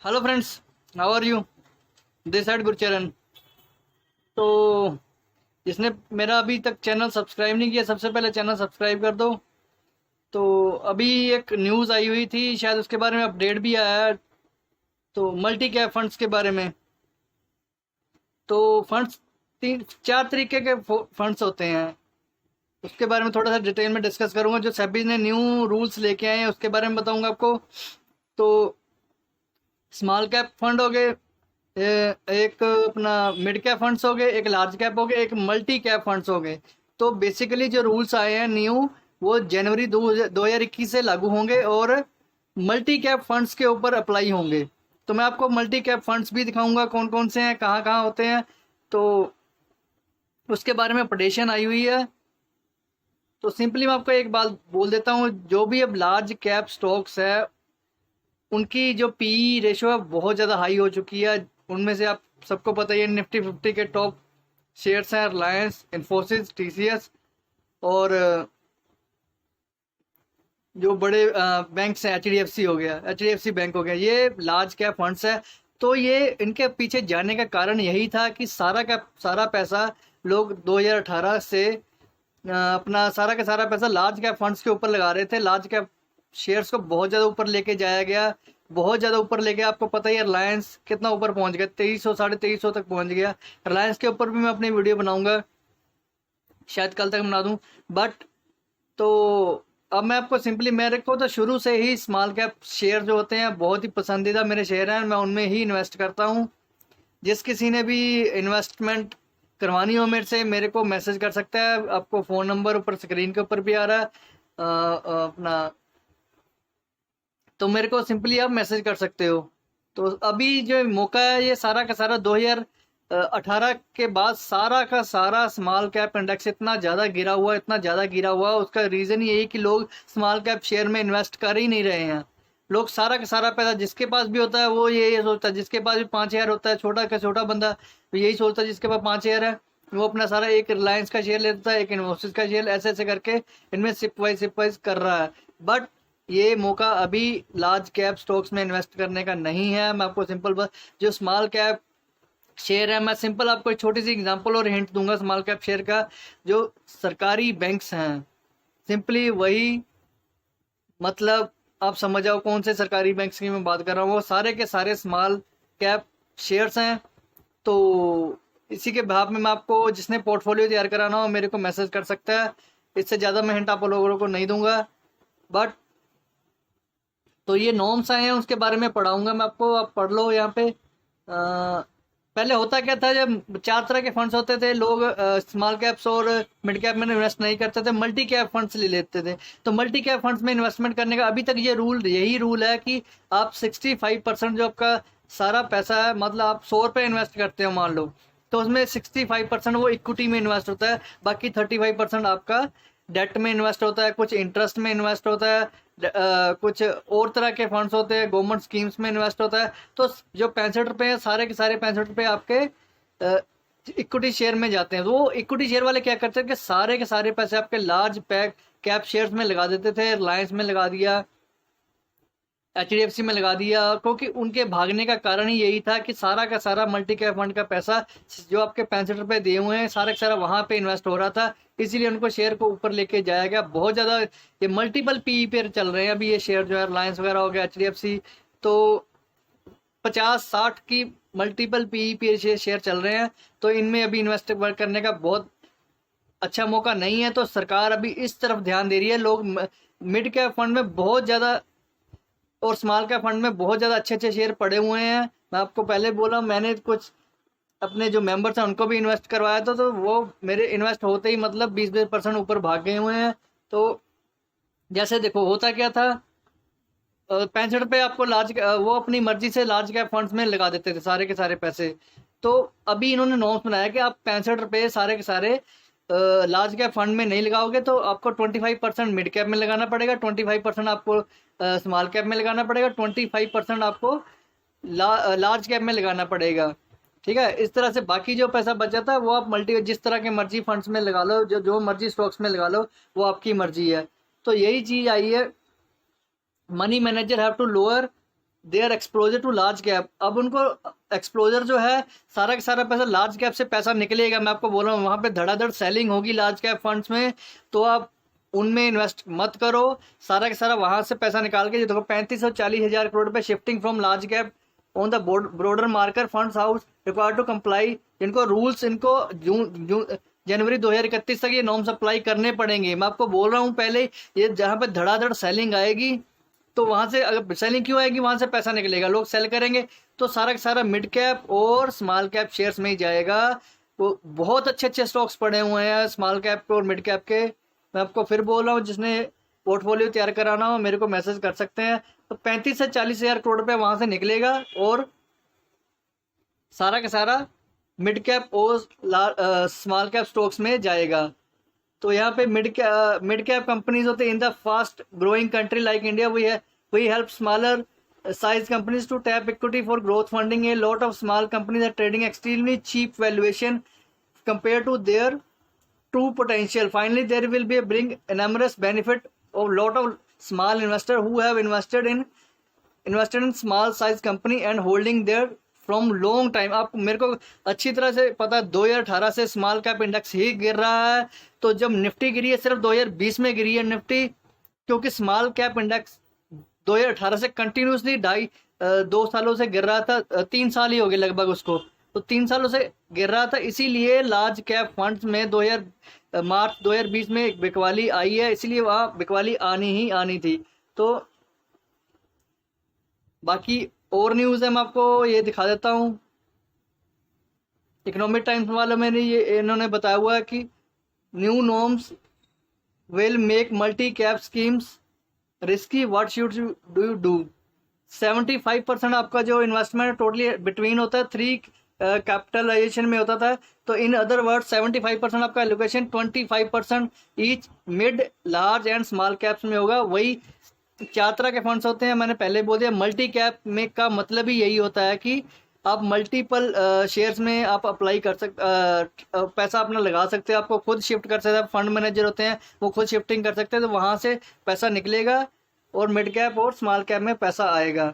Hello friends, how are you? This side Gurcharan. तो जिसने मेरा अभी तक चैनल सब्सक्राइब नहीं किया, सबसे पहले चैनल सब्सक्राइब कर दो। तो अभी एक न्यूज़ आई हुई थी, शायद उसके बारे में अपडेट भी आया है। तो मल्टी कैप फंड्स के बारे में। तो फंड्स तीन चार तरीके के फंड्स होते हैं। उसके बारे में थोड़ा सा डिटेल में डिस्कस करूंगा। जो सेबी ने न्यू रूल्स लेके आए हैं उसके बारे में बताऊंगा आपको। तो स्मॉल कैप फंड हो गए, एक अपना मिड कैप फंड्स हो गए, एक लार्ज कैप हो गए, एक मल्टी कैप फंड्स हो गए। तो बेसिकली जो रूल्स आए हैं न्यू, वो जनवरी 2021 से लागू होंगे और मल्टी कैप फंड्स के ऊपर अप्लाई होंगे। तो मैं आपको मल्टी कैप फंड्स भी दिखाऊंगा कौन कौन से हैं, कहाँ कहाँ होते हैं। तो उसके बारे में अपडेशन आई हुई है। तो सिंपली मैं आपको एक बात बोल देता हूँ, जो भी अब लार्ज कैप स्टॉक्स है उनकी जो पीई रेशो है बहुत ज़्यादा हाई हो चुकी है। उनमें से आप सबको पता ही है, निफ्टी 50 के टॉप शेयर्स हैं रिलायंस, इन्फोसिस, टीसीएस और जो बड़े बैंक्स हैं, एचडीएफसी हो गया, एचडीएफसी बैंक हो गया, ये लार्ज कैप फंड्स है। तो ये इनके पीछे जाने का कारण यही था कि सारा का सारा पैसा लोग 2018 से अपना सारा का सारा पैसा लार्ज कैप फंड्स के ऊपर लगा रहे थे। लार्ज कैप शेयर्स को बहुत ज़्यादा ऊपर लेके जाया गया, बहुत ज़्यादा ऊपर लेके। आपको पता ही है रिलायंस कितना ऊपर पहुंच गया, 2300 2350 तक पहुंच गया। रिलायंस के ऊपर भी मैं अपनी वीडियो बनाऊंगा, शायद कल तक बना दूं। बट तो अब मैं आपको सिंपली, मेरे को तो शुरू से ही स्मॉल कैप शेयर जो होते हैं बहुत ही पसंदीदा मेरे शेयर हैं, मैं उनमें ही इन्वेस्ट करता हूं। जिस किसी ने भी इन्वेस्टमेंट करवानी हो मेरे से, मेरे को मैसेज कर सकता है। आपको फ़ोन नंबर ऊपर स्क्रीन के ऊपर भी आ रहा है अपना, तो मेरे को सिंपली आप मैसेज कर सकते हो। तो अभी जो मौका है, ये सारा का सारा 2018 के बाद सारा का सारा स्मॉल कैप इंडेक्स इतना ज़्यादा गिरा हुआ, इतना ज़्यादा गिरा हुआ। उसका रीज़न यही कि लोग स्मॉल कैप शेयर में इन्वेस्ट कर ही नहीं रहे हैं। लोग सारा का सारा पैसा जिसके पास भी होता है वो ये सोचता है, जिसके पास भी 5,000 होता है, छोटा का छोटा बंदा तो यही सोचता है, जिसके पास 5,000 है वो अपना सारा एक रिलायंस का शेयर लेता है, एक इन्फोसिस का शेयर, ऐसे ऐसे करके इनमें सिप वाइज कर रहा है। बट ये मौका अभी लार्ज कैप स्टॉक्स में इन्वेस्ट करने का नहीं है। मैं आपको सिंपल बस जो स्मॉल कैप शेयर है, मैं सिंपल आपको एक छोटी सी एग्जांपल और हिंट दूंगा स्मॉल कैप शेयर का। जो सरकारी बैंक्स हैं, सिंपली वही, मतलब आप समझ जाओ कौन से सरकारी बैंक्स की मैं बात कर रहा हूँ, वो सारे के सारे स्मॉल कैप शेयर्स हैं। तो इसी के भाव में मैं आपको, जिसने पोर्टफोलियो तैयार कराना हो मेरे को मैसेज कर सकता है। इससे ज़्यादा मैं हिंट आप लोगों को नहीं दूंगा। बट तो ये नॉर्म्स आए हैं, उसके बारे में पढ़ाऊंगा मैं आपको, आप पढ़ लो यहाँ पे। पहले होता क्या था, जब चार तरह के फंड्स होते थे, लोग स्मॉल कैप्स और मिड कैप में इन्वेस्ट नहीं करते थे, मल्टी कैप फंड्स ले लेते थे। तो मल्टी कैप फंड्स में इन्वेस्टमेंट करने का अभी तक ये रूल, यही रूल है कि आप 65% जो आपका सारा पैसा है, मतलब आप 100 रुपये इन्वेस्ट करते हो मान लो, तो उसमें 65% वो इक्विटी में इन्वेस्ट होता है, बाकी 35% आपका डेट में इन्वेस्ट होता है, कुछ इंटरेस्ट में इन्वेस्ट होता है, कुछ और तरह के फंड्स होते हैं, गवर्नमेंट स्कीम्स में इन्वेस्ट होता है। तो जो 65 रुपये हैं, सारे के सारे 65 रुपये आपके इक्विटी शेयर में जाते हैं। तो वो इक्विटी शेयर वाले क्या करते हैं कि सारे के सारे पैसे आपके लार्ज पैक कैप शेयर्स में लगा देते थे। रिलायंस में लगा दिया, एचडीएफसी में लगा दिया, क्योंकि उनके भागने का कारण ही यही था कि सारा का सारा मल्टी कैप फंड का पैसा जो आपके 65 रुपये दिए हुए हैं, सारा का सारा वहां पे इन्वेस्ट हो रहा था। इसीलिए उनको शेयर को ऊपर लेके जाया गया बहुत ज़्यादा। ये मल्टीपल पीई पे चल रहे हैं अभी ये शेयर, जो है रिलायंस वगैरह हो गया, एचडीएफसी, तो 50-60 की मल्टीपल पीई पे शेयर चल रहे हैं। तो इनमें अभी इन्वेस्ट करने का बहुत अच्छा मौका नहीं है। तो सरकार अभी इस तरफ ध्यान दे रही है। लोग मिड कैप फंड में बहुत ज़्यादा और स्मॉल कैप फंड में बहुत ज़्यादा अच्छे अच्छे शेयर पड़े हुए हैं। मैं आपको पहले बोला, मैंने कुछ अपने जो मेंबर्स हैं उनको भी इन्वेस्ट करवाया था, तो वो मेरे इन्वेस्ट होते ही मतलब 20% ऊपर भाग गए हुए हैं। तो जैसे देखो होता क्या था, 65 रुपये आपको लार्ज, वो अपनी मर्जी से लार्ज कैप फंड्स में लगा देते थे सारे के सारे पैसे। तो अभी इन्होंने नॉर्म्स बनाया कि आप 65 रुपये सारे के सारे लार्ज कैप फंड में नहीं लगाओगे, तो आपको 25% मिड कैप में लगाना पड़ेगा, 25% आपको स्मॉल कैप में लगाना पड़ेगा, 25% आपको लार्ज कैप में लगाना पड़ेगा। ठीक है, इस तरह से बाकी जो पैसा बच जाता है वो आप मल्टी जिस तरह के मर्जी फंड्स में लगा लो, जो जो मर्जी स्टॉक्स में लगा लो, वो आपकी मर्जी है। तो यही चीज़ आई है, money manager have to lower their exposure to large cap. अब उनको एक्सपोजर जो है, सारा का सारा पैसा लार्ज कैप से पैसा निकलेगा। मैं आपको बोल रहा हूँ वहाँ पे धड़ाधड़ सेलिंग होगी लार्ज कैप फंड्स में, तो आप उनमें इन्वेस्ट मत करो। सारा का सारा वहाँ से पैसा निकाल के, जो देखो 35 और 40 हज़ार करोड़ रुपए shifting from large cap on the broader market funds house required to comply. इनको रूल्स, इनको जून जून जनवरी 2031 तक ये नॉर्म्स अप्लाई करने पड़ेंगे। मैं आपको बोल रहा हूँ पहले, ये जहाँ पे धड़ाधड़ सेलिंग आएगी, तो वहां से अगर सेलिंग क्यों आएगी, वहां से पैसा निकलेगा, लोग सेल करेंगे, तो सारा का सारा मिड कैप और स्मॉल कैप शेयर्स में ही जाएगा। वो बहुत अच्छे अच्छे स्टॉक्स पड़े हुए हैं स्मॉल कैप के और मिड कैप के। मैं आपको फिर बोल रहा हूँ, जिसने पोर्टफोलियो तैयार कराना हो मेरे को मैसेज कर सकते हैं। तो 35 से 40 हज़ार करोड़ रुपए वहां से निकलेगा, और सारा का सारा मिड कैप और स्मॉल कैप स्टॉक्स में जाएगा। तो यहाँ पे मिड कैप कंपनीज होते हैं in the fast growing country like India. We help smaller size companies to tap equity for growth funding. A lot of small companies are trading extremely cheap valuation compared to their true potential. Finally, there will be a bring enormous benefit of lot of small investors who have invested in small size company and holding there from long time. आप मेरे को अच्छी तरह से पता है 2018 से small cap index ही गिर रहा है। तो जब निफ्टी गिरी है, सिर्फ 2020 में गिरी है निफ्टी, क्योंकि स्मॉल कैप इंडेक्स 2018 से कंटिन्यूसली 2 सालों से गिर रहा था। 3 साल ही हो गए लगभग उसको, तो 3 सालों से गिर रहा था। इसीलिए लार्ज कैप फंड्स में मार्च 2020 में एक बिकवाली आई है, इसीलिए वहाँ बिकवाली आनी ही आनी थी। तो बाकी और न्यूज़ है, मैं आपको ये दिखा देता हूँ। इकोनॉमिक टाइम्स वालों में ये इन्होंने बताया हुआ है कि new norms will make multi cap schemes risky, what should you do. 75% आपका जो इन्वेस्टमेंट टोटली बिटवीन होता है 3 कैपिटलाइजेशन में होता था। तो इन अदर वर्ड 75% आपका allocation 25% each mid large and small caps में होगा। वही 4 तरह के फंड्स होते हैं, मैंने पहले बोल दिया। मल्टी कैप में का मतलब ही यही होता है कि आप मल्टीपल शेयर्स में आप अप्लाई कर सकते, पैसा अपना लगा सकते हैं, आपको खुद शिफ्ट कर सकते हैं। फंड मैनेजर होते हैं वो खुद शिफ्टिंग कर सकते हैं, तो वहाँ से पैसा निकलेगा और मिड कैप और स्मॉल कैप में पैसा आएगा।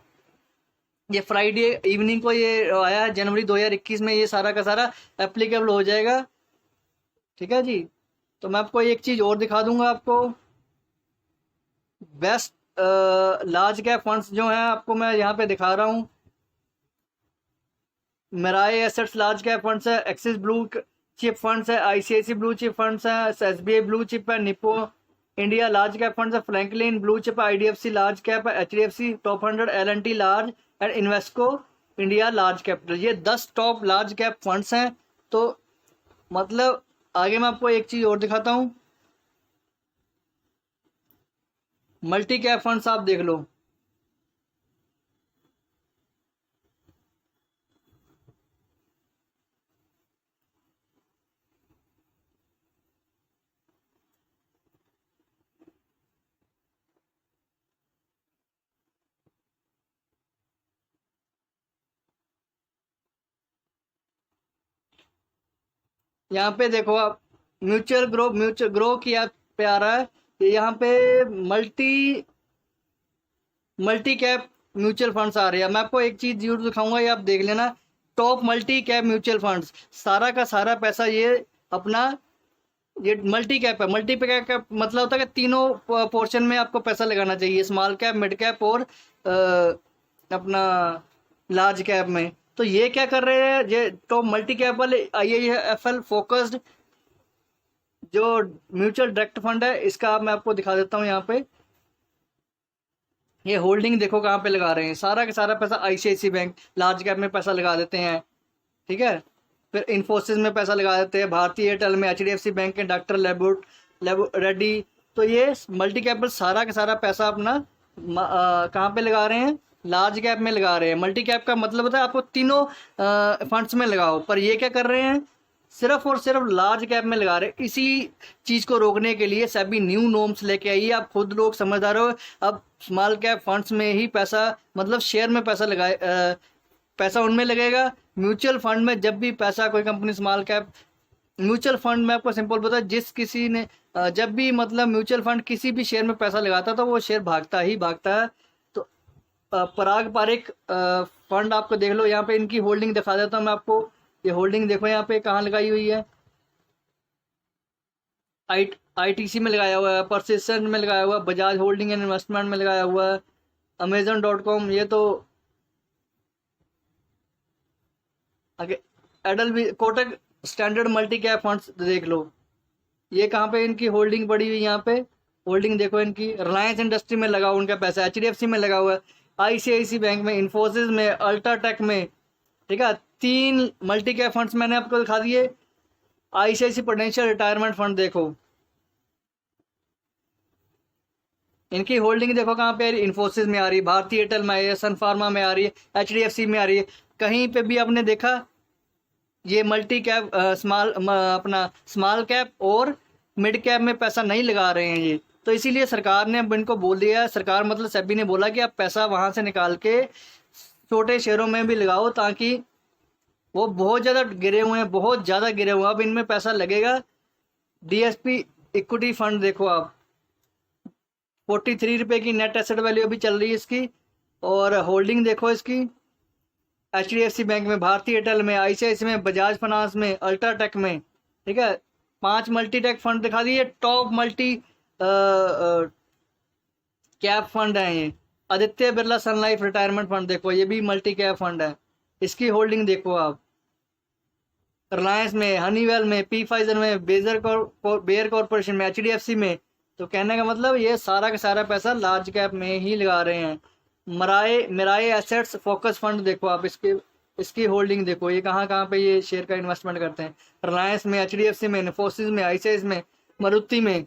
ये फ्राइडे इवनिंग को ये आया है, जनवरी 2021 में ये सारा का सारा एप्लीकेबल हो जाएगा। ठीक है जी। तो मैं आपको एक चीज़ और दिखा दूंगा, आपको बेस्ट लार्ज कैप फंड्स जो हैं आपको मैं यहाँ पे दिखा रहा हूँ। Mirae assets large cap funds है, एक्सिस ब्लू चिप फंड्स है, आईसीआईसी ब्लू चिप फंड्स है, एसबीआई ब्लू चिप है, Nippon India large cap funds है, फ्रैंकलिन ब्लू चिप है, आईडीएफसी लार्ज कैप है, HDFC top 100, LNT large and Invesco India large capital. ये 10 top large cap funds हैं। तो मतलब आगे मैं आपको एक चीज़ और दिखाता हूँ, मल्टी कैप फंड्स आप देख लो। यहाँ पे देखो आप, म्यूचुअल ग्रो की ऐप पे आ रहा है। यहाँ पे multi multi cap mutual funds आ रहे हैं। मैं आपको एक चीज जरूर दिखाऊंगा, ये आप देख लेना। Top multi cap mutual funds, सारा का सारा पैसा ये अपना, ये मल्टी कैप है। मल्टी कैप का मतलब होता है कि तीनों पोर्शन में आपको पैसा लगाना चाहिए, स्मॉल कैप, मिड कैप और अपना लार्ज कैप में। तो ये क्या कर रहे हैं, ये टॉप मल्टी कैप वाले IIFL फोकस्ड जो म्यूचुअल डायरेक्ट फंड है, इसका मैं आपको दिखा देता हूँ। यहाँ पे ये होल्डिंग देखो कहाँ पे लगा रहे हैं, सारा का सारा पैसा ICICI बैंक लार्ज कैप में पैसा लगा देते हैं। ठीक है, फिर इन्फोसिस में पैसा लगा देते हैं, भारतीय एयरटेल में, HDFC बैंक के डॉक्टर रेड्डी। तो ये मल्टी कैप सारा का सारा पैसा अपना कहाँ पे लगा रहे हैं, लार्ज कैप में लगा रहे हैं। मल्टी कैप का मतलब होता है आपको तीनों फंड्स में लगाओ, पर ये क्या कर रहे हैं, सिर्फ और सिर्फ लार्ज कैप में लगा रहे हैं। इसी चीज को रोकने के लिए सभी न्यू नॉर्म्स लेके आई है। आप खुद लोग समझदार हो, अब स्मॉल कैप फंड्स में ही पैसा, मतलब शेयर में पैसा लगाए, पैसा उनमें लगेगा। म्यूचुअल फंड में जब भी पैसा कोई company small cap mutual fund में, आपको सिंपल बता, जिस किसी ने जब भी मतलब म्यूचुअल फंड किसी भी शेयर में पैसा लगाता है तो वो शेयर भागता ही भागता है। तो पराग पारिक फंड आपको देख लो, यहाँ पे इनकी होल्डिंग दिखा देता हूँ मैं आपको। ये होल्डिंग देखो यहाँ पे कहाँ लगाई हुई है, आईटीसी में लगाया हुआ है, परसिस्टेंट में लगाया हुआ है, बजाज होल्डिंग एंड इन्वेस्टमेंट में लगाया हुआ है, अमेजन.com, ये तो आगे एडल भी, Kotak standard multi cap funds देख लो, ये कहाँ पे इनकी होल्डिंग पड़ी हुई, यहाँ पे होल्डिंग देखो इनकी, रिलायंस इंडस्ट्री में लगा हुआ उनका पैसा, एचडीएफसी में लगा हुआ है, आईसीआईसी बैंक में, इन्फोसिस में, अल्ट्राटेक में, ठीक है। 3 मल्टी कैप फंड्स मैंने आपको दिखा दिए। आईसीआईसी प्रूडेंशियल रिटायरमेंट फंड देखो, इनकी होल्डिंग देखो कहाँ पे आ रही है, इन्फोसिस में आ रही है, भारतीय एयरटेल में आ रही है, सन फार्मा में आ रही है, एचडीएफसी में आ रही है। कहीं पे भी आपने देखा ये मल्टी कैप अपना स्मॉल कैप और मिड कैप में पैसा नहीं लगा रहे हैं ये, तो इसीलिए सरकार ने अब इनको बोल दिया है, सरकार मतलब सेबी ने बोला कि आप पैसा वहां से निकाल के छोटे शेयरों में भी लगाओ, ताकि वो बहुत ज़्यादा गिरे हुए हैं, बहुत ज़्यादा गिरे हुए हैं, अब इनमें पैसा लगेगा। डीएसपी इक्विटी फंड देखो आप, 43 रुपये की नेट एसेट वैल्यू अभी चल रही है इसकी, और होल्डिंग देखो इसकी, एचडीएफसी बैंक में, भारतीय एयरटेल में, आईसीआईसी में, बजाज फाइनेंस में, अल्ट्राटेक में, ठीक है। 5 मल्टी टेक फंड दिखा दिए, टॉप मल्टी कैप फंड है ये। आदित्य बिरला सन लाइफ रिटायरमेंट फंड देखो, ये भी मल्टी कैप फंड है, इसकी होल्डिंग देखो आप, रिलायंस में, हनीवेल में, पी फाइजर में, बेयर कॉर्पोरेशन में, एचडीएफसी में। तो कहने का मतलब ये सारा का सारा पैसा लार्ज कैप में ही लगा रहे हैं। मिराए एसेट्स फोकस फंड देखो आप, इसकी होल्डिंग देखो, ये कहाँ कहाँ पे ये शेयर का इन्वेस्टमेंट करते हैं, रिलायंस में, एचडीएफसी में, इन्फोसिस में, आईसीआईसी में, मारुति में।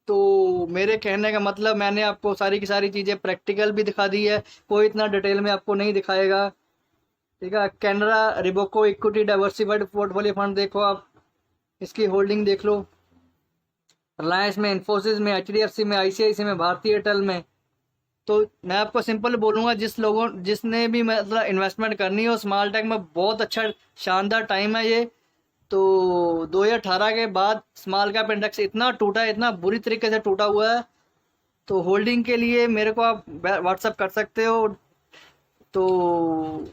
तो मेरे कहने का मतलब मैंने आपको सारी की सारी चीज़ें प्रैक्टिकल भी दिखा दी है, कोई इतना डिटेल में आपको नहीं दिखाएगा, ठीक है। Canara Robeco equity diversified portfolio fund देखो आप, इसकी होल्डिंग देख लो, रिलायंस में, इन्फोसिस में, एचडीएफसी में, आईसीआईसी में, भारतीय एयरटेल में। तो मैं आपको सिंपल बोलूँगा, जिसने भी मतलब इन्वेस्टमेंट करनी हो स्मॉल टेक में, बहुत अच्छा शानदार टाइम है ये। तो 2018 के बाद स्मॉल कैप इंडेक्स इतना टूटा है, इतना बुरी तरीके से टूटा हुआ है, तो होल्डिंग के लिए मेरे को आप व्हाट्सअप कर सकते हो। तो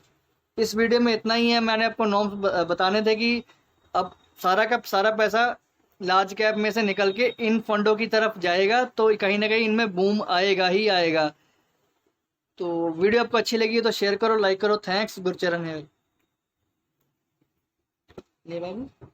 इस वीडियो में इतना ही है, मैंने आपको नॉर्म्स बताने थे कि अब सारा का सारा पैसा लार्ज कैप में से निकल के इन फंडों की तरफ जाएगा, तो कहीं ना कहीं इनमें बूम आएगा ही आएगा। तो वीडियो आपको अच्छी लगी तो शेयर करो, लाइक करो। थैंक्स, गुरचरण है। ले बाबू।